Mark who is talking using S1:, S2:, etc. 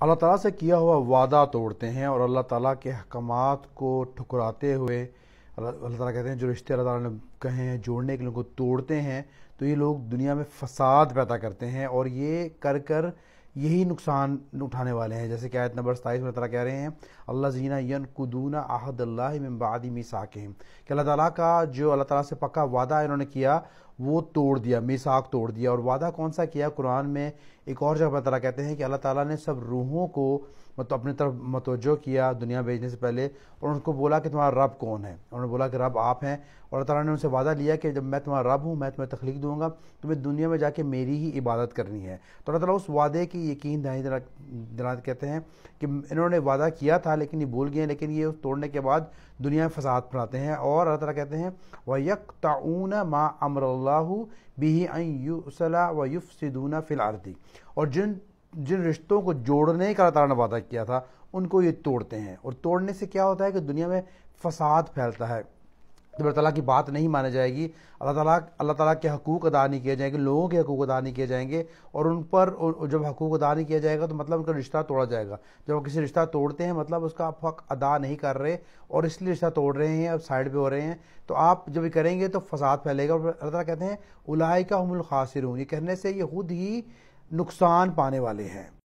S1: اللہ ताला से किया हुआ वादा तोड़ते हैं और अल्लाह ताला के अहकामात को ठुकराते हुए अल्लाह ताला कहते हैं जो रिश्ते अल्लाह ताला ने कहे हैं जोड़ने के लिए उनको तोड़ते हैं, तो ये लोग दुनिया में फसाद पैदा करते हैं और ये कर कर यही नुकसान उठाने वाले हैं। जैसे कि आयत नंबर 27 में अल्लाह ताला कह रहे हैं अल्लाज़ीना यनकुदूना अहदल्लाहि मिन बादी मीसाकिहिम, कि अल्लाह ताला का जो अल्लाह ताला से पक्का वादा इन्होंने किया वो तोड़ दिया, मीसाक तोड़ दिया। और वादा कौन सा किया? कुरान में एक और जगह पर अल्लाह ताला कहते हैं कि अल्लाह ताला ने सब रूहों को मतलब अपनी तरफ मतवज्जो किया दुनिया भेजने से पहले और उनको बोला कि तुम्हारा रब कौन है। उन्होंने बोला कि रब आप हैं, और अल्लाह ताला ने उनसे वादा लिया कि जब मैं तुम्हारा रब हूँ, मैं तुम्हें तखलीक दूंगा, तुम्हें दुनिया में जाके मेरी ही इबादत करनी है। तो अल्लाह ताला उस वादे की यकीन दिलाते कहते हैं कि इन्होंने वादा किया था लेकिन ये भूल गए, लेकिन ये तोड़ने के बाद दुनिया में फसाद फैलाते हैं। और अल्लाह ताला कहते हैं वयक्तऊन मा अमरल्लाहु बिही अन युसला व युफसिदूना फिल अर्दी, और जिन जिन रिश्तों को जोड़ने का अल्लाह ताला ने वादा किया था उनको ये तोड़ते हैं। और तोड़ने से क्या होता है कि दुनिया में फसाद फैलता है, जब अल्लाह ताला की बात नहीं मानी जाएगी, अल्लाह ताला के हकूक़ अदा नहीं किए जाएंगे, लोगों के हकूक़ अदा नहीं किए जाएंगे, और उन पर जब हकूक़ अदा नहीं किया जाएगा तो मतलब उनका रिश्ता तोड़ा जाएगा। जब आप किसी रिश्ता तोड़ते हैं मतलब उसका आप हक अदा नहीं कर रहे और इसलिए रिश्ता तोड़ रहे हैं, अब साइड पे हो रहे हैं, तो आप जब ये करेंगे तो फसाद फैलेगा। और अल्लाह ताला कहते हैं उलाइका हुमुल खासिरून, ये कहने से ये खुद ही नुकसान पाने वाले हैं।